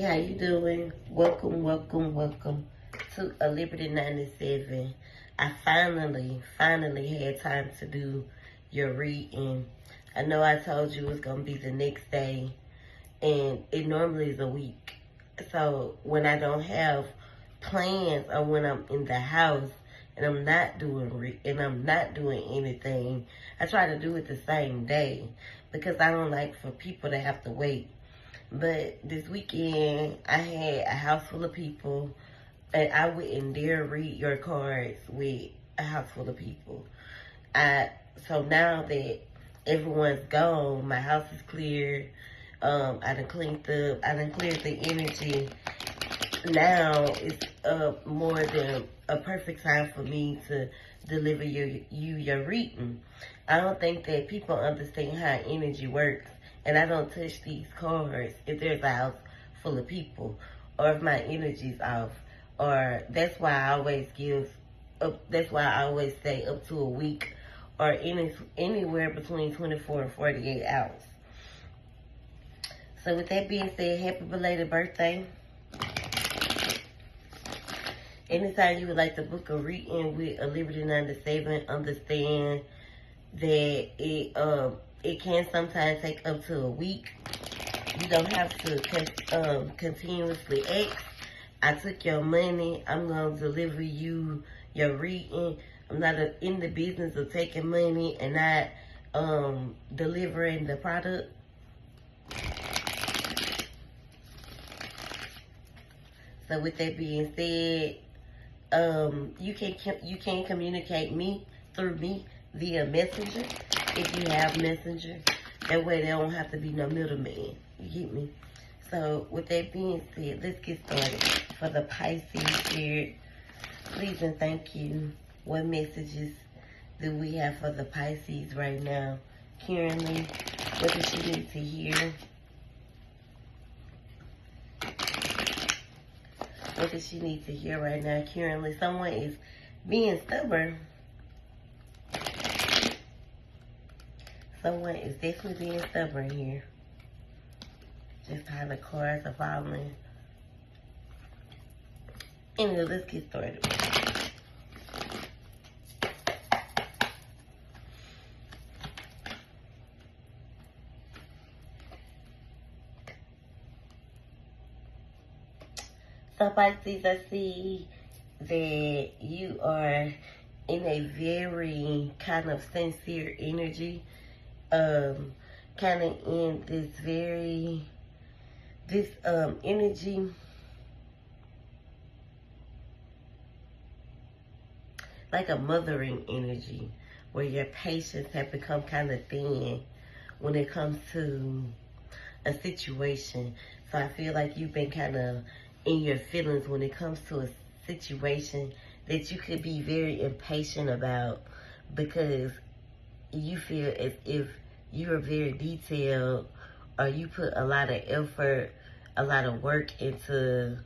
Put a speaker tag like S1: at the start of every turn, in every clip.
S1: how you doing? Welcome, welcome, welcome to a Liberty 97. I finally had time to do your reading. I know I told you it was going to be the next day, and it normally is a week. So when I don't have plans or when I'm in the house and I'm not doing anything, I try to do it the same day because I don't like for people to have to wait. But this weekend, I had a house full of people, and I wouldn't dare read your cards with a house full of people. So now that everyone's gone, my house is clear. I done cleaned up. I done cleared the energy. Now it's more than a perfect time for me to deliver you your reading. I don't think that people understand how energy works. And I don't touch these cards if there's a house full of people or if my energy's off. Or that's why I always say up to a week or anywhere between 24 and 48 hours. So with that being said, happy belated birthday. Anytime you would like to book a reading with a Liberty 97, understand that it can sometimes take up to a week. You don't have to continuously ask. I took your money. I'm going to deliver you your reading. I'm not in the business of taking money and not delivering the product. So with that being said, you can communicate through me via messenger. If you have messenger, that way there don't have to be no middleman. You get me? So with that being said, let's get started. For the Pisces spirit, please and thank you. What messages do we have for the Pisces right now? Currently, what does she need to hear? What does she need to hear right now? Currently, someone is being stubborn. Someone is definitely being stubborn here. Just how the cards are falling. Anyway, let's get started. So Pisces, I see that you are in a very kind of sincere energy. Kind of in this energy like a mothering energy where your patience have become kind of thin when it comes to a situation. So I feel like you've been kind of in your feelings when it comes to a situation that you could be very impatient about because you feel as if you're very detailed or you put a lot of effort, a lot of work into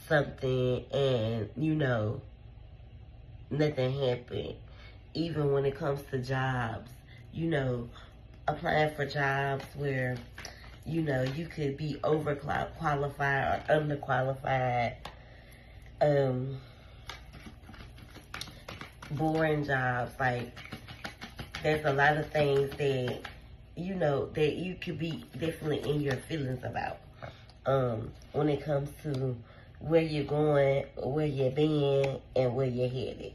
S1: something and, you know, nothing happened. Even when it comes to jobs, you know, applying for jobs where, you know, you could be overqualified or underqualified. Boring jobs, like, there's a lot of things that, you know, that you could be definitely in your feelings about. When it comes to where you're going, where you're been, and where you're headed.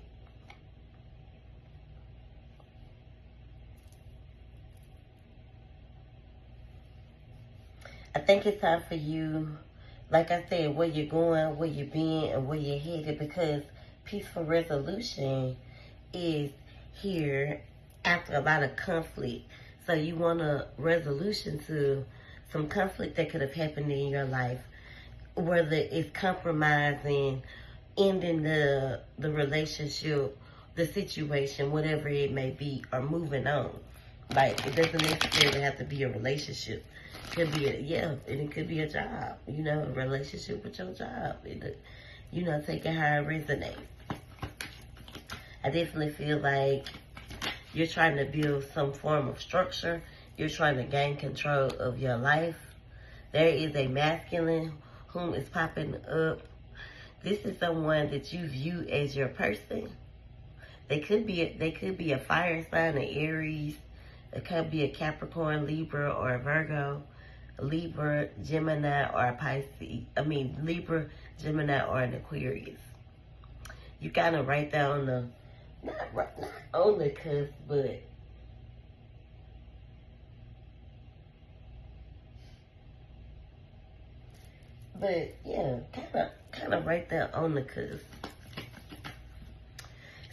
S1: I think it's time for you, like I said, where you're going, where you've been, and where you're headed, because peaceful resolution is here after a lot of conflict. So you want a resolution to some conflict that could have happened in your life, whether it's compromising, ending the relationship, the situation, whatever it may be, or moving on. Like, it doesn't necessarily have to be a relationship. It could be and it could be a job, you know, a relationship with your job. You know, taking how it resonates. I definitely feel like you're trying to build some form of structure. You're trying to gain control of your life. There is a masculine whom is popping up. This is someone that you view as your person. They could be a fire sign, an Aries. It could be a Capricorn, Libra, or a Virgo. Libra, Gemini, or a Pisces. Libra, Gemini, or an Aquarius. You kind of right there on the, not on the cusp, but yeah, kind of right there on the cusp.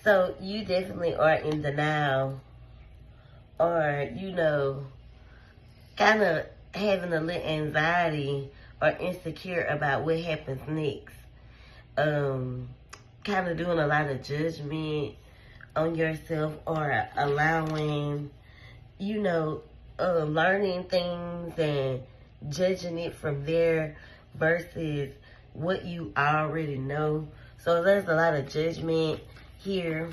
S1: So you definitely are in denial, or kind of having a little anxiety or insecure about what happens next. Kind of doing a lot of judgment on yourself, or allowing, learning things and judging it from there versus what you already know. So there's a lot of judgment here.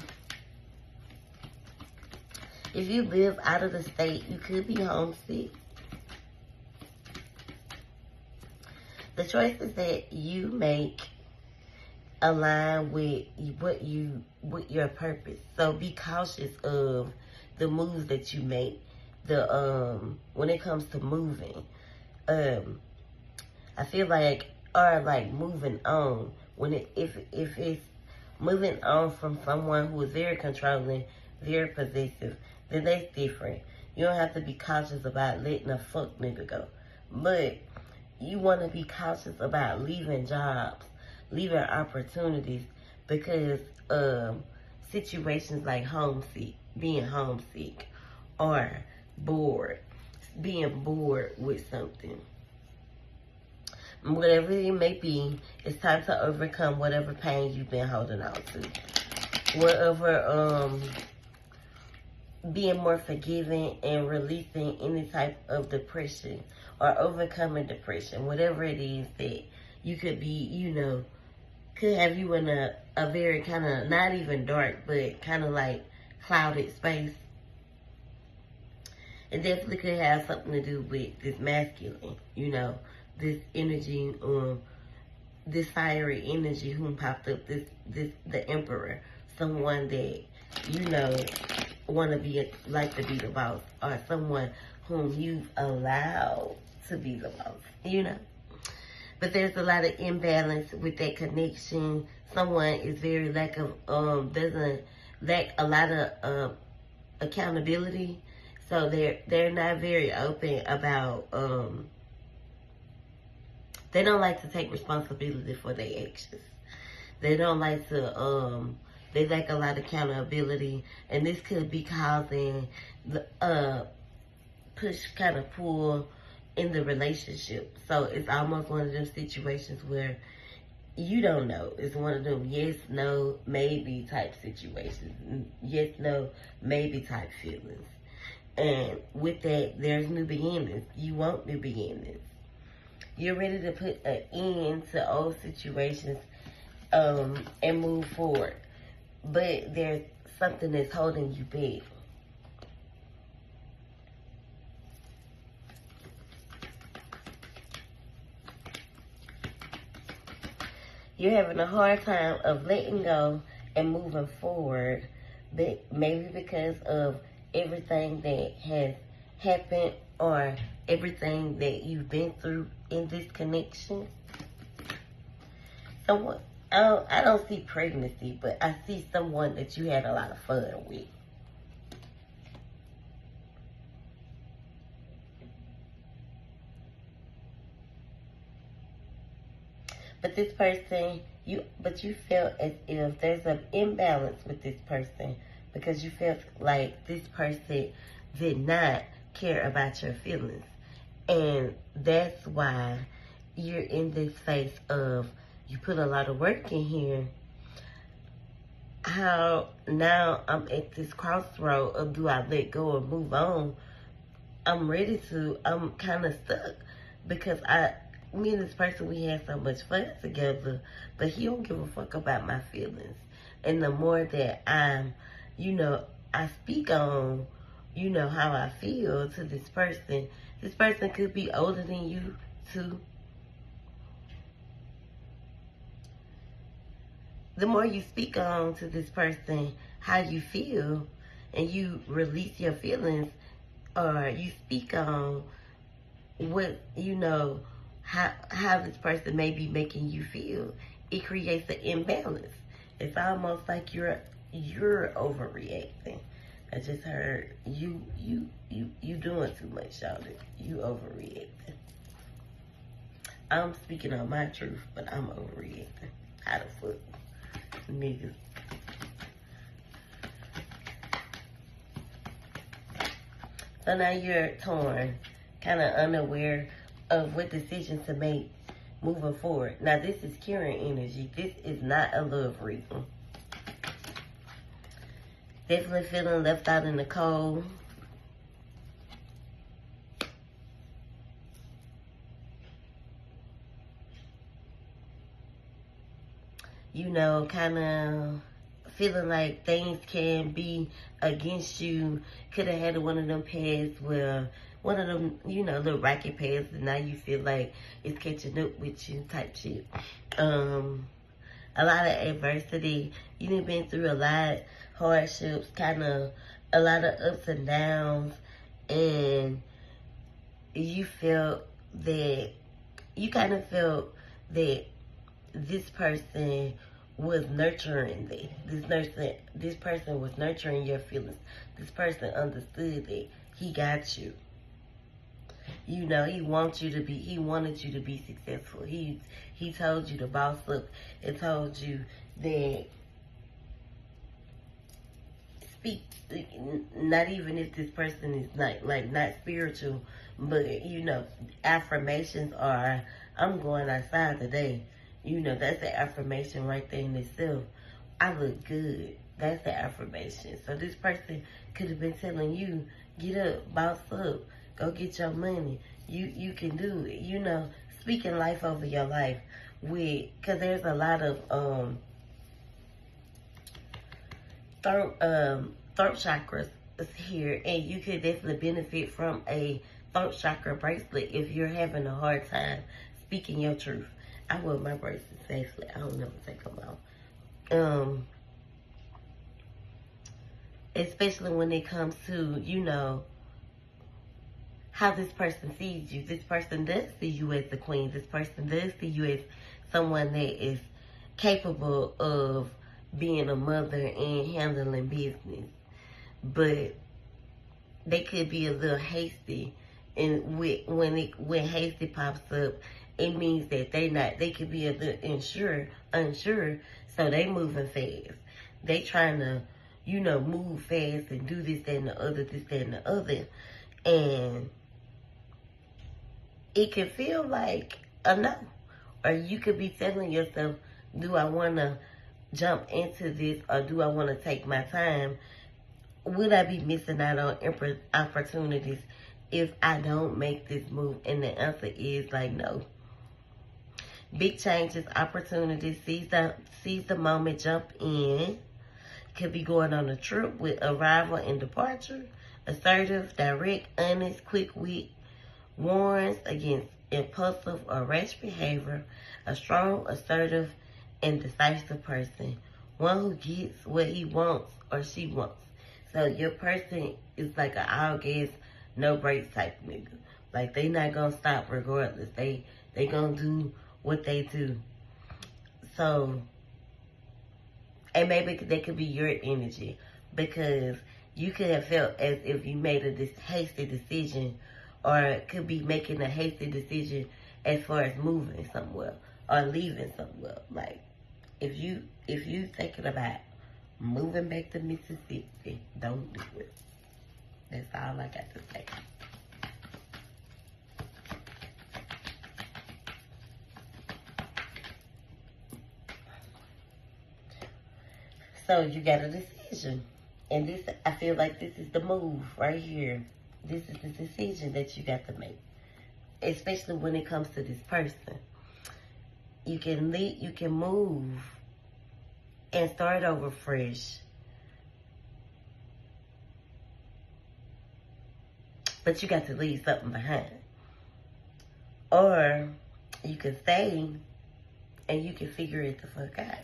S1: If you live out of the state, you could be homesick. The choices that you make align with with your purpose. So be cautious of the moves that you make. When it comes to moving, I feel like, or like moving on, if it's moving on from someone who is very controlling, very possessive, then that's different. You don't have to be cautious about letting a fuck nigga go, but you want to be cautious about leaving jobs, leaving opportunities, because situations like being homesick, or being bored with something. Whatever it may be, it's time to overcome whatever pain you've been holding on to. Whatever, being more forgiving and releasing any type of depression, or overcoming depression, whatever it is that you could be, could have you in a very kind of, not even dark, but kind of like clouded space. It definitely could have something to do with this masculine, this energy, this fiery energy whom popped up, the emperor, someone that, want to be the boss, or someone whom you've allowed to be the boss, But there's a lot of imbalance with that connection. Someone is very doesn't lack a lot of accountability. So they're not very open about, they don't like to take responsibility for their actions. They don't like to, they lack a lot of accountability, and this could be causing the push, kind of pull in the relationship. So it's almost one of those situations where you don't know. It's one of them yes, no, maybe type situations. Yes, no, maybe type feelings. And with that, there's new beginnings. You want new beginnings. You're ready to put an end to old situations, and move forward. But there's something that's holding you back. You're having a hard time of letting go and moving forward, but maybe because of everything that has happened, or everything that you've been through in this connection. Someone, I don't see pregnancy, but I see someone that you had a lot of fun with. But this person, you felt as if there's an imbalance with this person, because you felt like this person did not care about your feelings. And that's why you're in this phase of, you put a lot of work in here. How now I'm at this crossroad of, do I let go and move on? I'm kind of stuck, because me and this person, we had so much fun together, but he don't give a fuck about my feelings. And the more that I speak on, how I feel to this person could be older than you too. the more you speak on to this person how you feel, and you release your feelings, or you speak on what, you know, how this person may be making you feel, it creates an imbalance. It's almost like you're overreacting. I just heard you doing too much, y'all. You overreacting. I'm speaking on my truth, but I'm overreacting. How the fuck, niggas? So now you're torn, kind of unaware of what decision to make moving forward. Now this is curing energy. This is not a love reading. Definitely feeling left out in the cold. You know, kind of feeling like things can be against you. Could have had one of them paths where, one of them, you know, little rocky paths, and now you feel like it's catching up with you type shit. A lot of adversity. You done been through a lot, hardships, kind of a lot of ups and downs, and you felt that, you kind of felt that this person was nurturing that. This person was nurturing your feelings. This person understood that he got you. You know, he wanted you to be successful. He told you to boss up. It told you that speak, not even if this person is not spiritual, but you know, affirmations are, I'm going outside today. You know, that's the affirmation right there in itself. I look good. That's the affirmation. So this person could have been telling you, get up, boss up, go get your money. You can do it. You know, speaking life over your life. Because there's a lot of throat chakras here, and you could definitely benefit from a throat chakra bracelet if you're having a hard time speaking your truth. I wear my bracelets safely. I don't never take them out. Especially when it comes to, you know, how this person sees you. This person does see you as the queen. This person does see you as someone that is capable of being a mother and handling business. But they could be a little hasty. And when hasty pops up, it means that they could be a little unsure, so they moving fast. They trying to, you know, move fast and do this, that, and the other, this, that, and the other. And it can feel like a no. Or you could be telling yourself, do I want to jump into this, or do I want to take my time? Would I be missing out on opportunities if I don't make this move? And the answer is like no. Big changes, opportunities, seize the moment, jump in. Could be going on a trip with arrival and departure. Assertive, direct, honest, quick-wit, warns against impulsive or rash behavior. A strong, assertive, and decisive person. One who gets what he wants or she wants. So your person is like an all gas, no brakes type nigga. Like, they not gonna stop regardless. They gonna do what they do. So, and maybe that could be your energy, because you could have felt as if you made a hasty decision, or could be making a hasty decision as far as moving somewhere or leaving somewhere. Like, if you thinking about moving back to Mississippi, don't do it. That's all I got to say. So you got a decision. And this, I feel like this is the move right here. This is the decision that you got to make. Especially when it comes to this person. You can leave, you can move and start over fresh. But you got to leave something behind. Or you can stay and you can figure it the fuck out.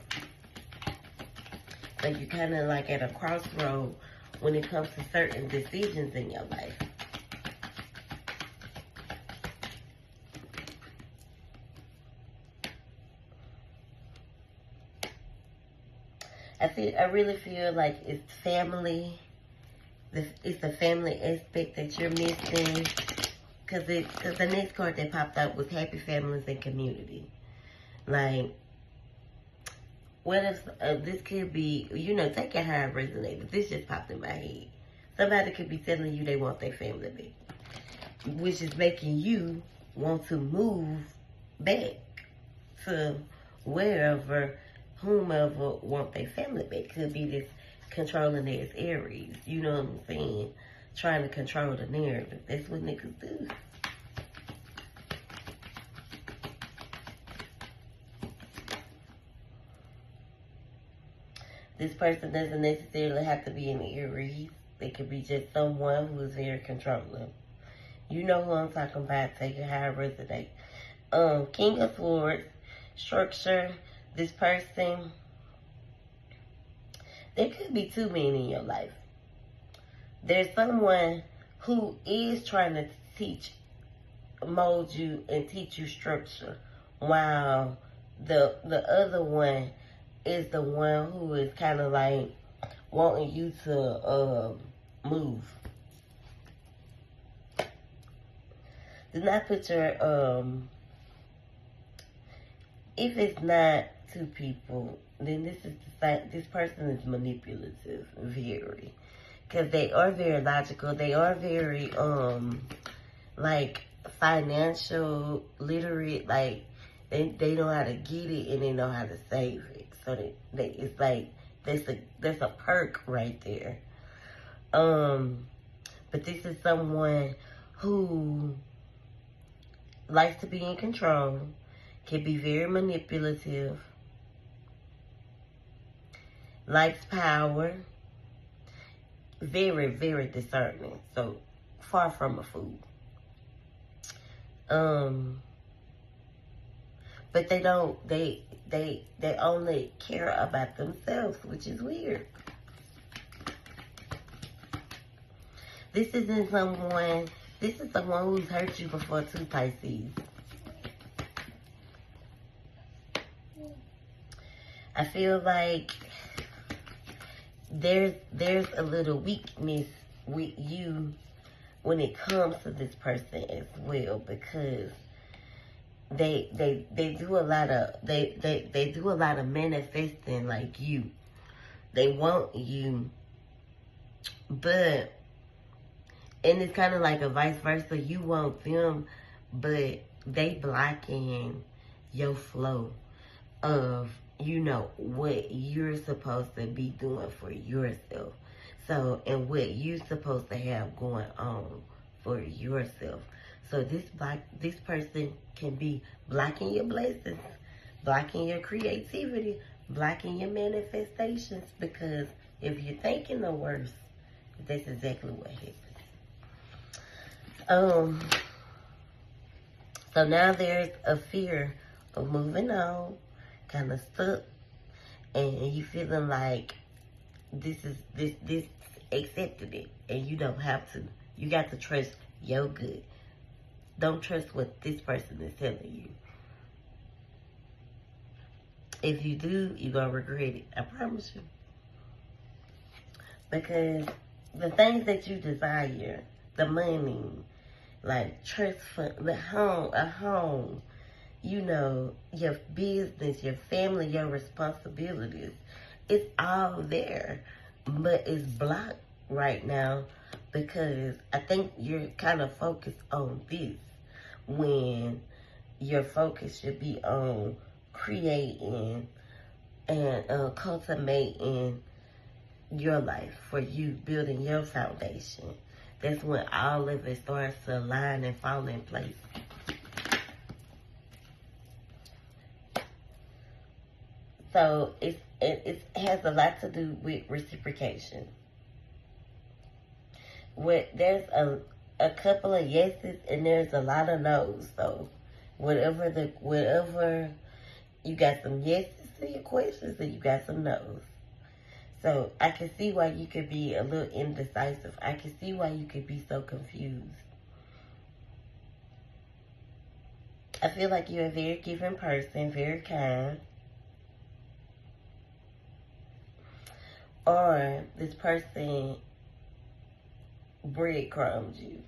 S1: So you're kind of like at a crossroad when it comes to certain decisions in your life. I really feel like it's family. It's the family aspect that you're missing. Because the next card that popped up was happy families and community. Like, what if this could be, you know, take it how it resonates. But this just popped in my head. Somebody could be telling you they want their family back, which is making you want to move back to wherever, whomever want their family back. Could be this controlling ass Aries, you know what I'm saying? Trying to control the narrative. That's what niggas do. This person doesn't necessarily have to be an Aries. They could be just someone who is very controlling. You know who I'm talking about. Take it how it resonates. King of Swords, structure. This person, there could be two men in your life. There's someone who is trying to mold you and teach you structure, while the other one is the one who is kind of like wanting you to move. Do not put your if it's not two people, then this person is manipulative, very, because they are very logical. They are very like financial literate. Like they know how to get it and they know how to save it. So it's like that's a perk right there. But this is someone who likes to be in control, can be very manipulative, likes power, very, very discerning. So far from a fool. But they don't, they only care about themselves, which is weird. This is someone who's hurt you before too, Pisces. I feel like there's a little weakness with you when it comes to this person as well, because they do a lot of they do a lot of manifesting like you. They want you, but and it's kind of like a vice versa. You want them, but they blocking your flow of, you know, what you're supposed to be doing for yourself. So, and what you're supposed to have going on for yourself. So this person can be blocking your blessings, blocking your creativity, blocking your manifestations, because if you're thinking the worst, that's exactly what happens. So now there's a fear of moving on, kind of stuck, and you feeling like this accepted it, and you don't have to. You got to trust your good. Don't trust what this person is telling you. If you do, you're gonna regret it. I promise you. Because the things that you desire, the money, like trust fund, a home, you know, your business, your family, your responsibilities, it's all there, but it's blocked right now because I think you're kind of focused on this when your focus should be on creating and cultivating your life, for you building your foundation. That's when all of it starts to align and fall in place. So it has a lot to do with reciprocation. There's a couple of yeses and there's a lot of no's. So whatever you got some yeses to your questions and you got some no's. So I can see why you could be a little indecisive. I can see why you could be so confused. I feel like you're a very giving person, very kind. Or this person breadcrumbs you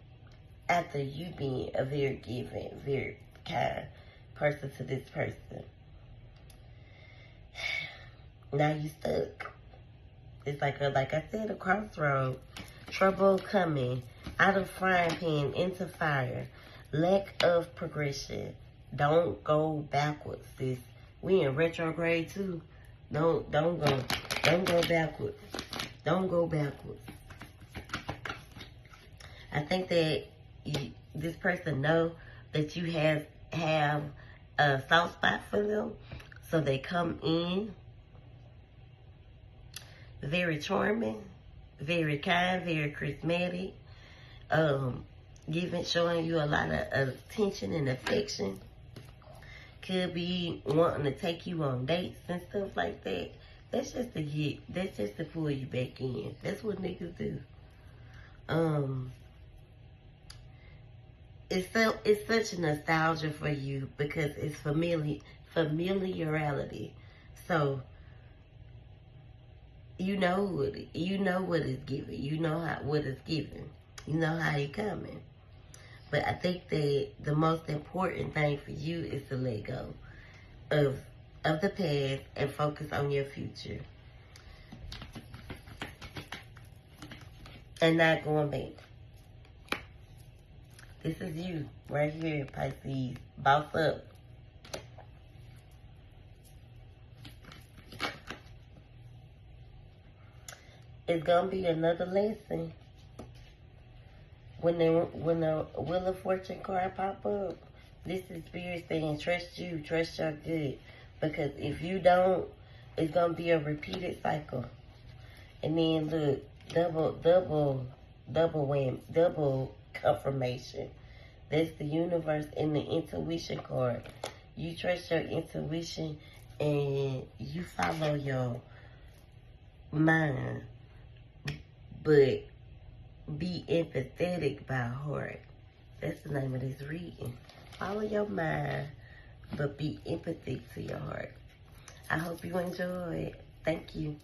S1: after you being a very giving, very kind person to this person. Now you stuck. It's like I said, a crossroad. Trouble coming out of frying pan into fire. Lack of progression. Don't go backwards, sis. We in retrograde too. Don't go backwards. Don't go backwards. I think that this person know that you have a soft spot for them, so they come in very charming, very kind, very charismatic, showing you a lot of attention and affection. Could be wanting to take you on dates and stuff like that. That's just to pull you back in. That's what niggas do. It's such a nostalgia for you because it's familiarity. So you know what it's giving. You know what it's giving. You know how it coming. But I think that the most important thing for you is to let go of the past and focus on your future. And not going back. This is you right here, Pisces. Boss up. It's gonna be another lesson. When the Wheel of Fortune card pop up, this is Spirit saying, trust you, trust your good. Because if you don't, it's going to be a repeated cycle. And then look, double confirmation. That's the universe and the intuition card. You trust your intuition and you follow your mind. But be empathetic by heart. That's the name of this reading. Follow your mind, but be empathic to your heart. I hope you enjoyed. Thank you.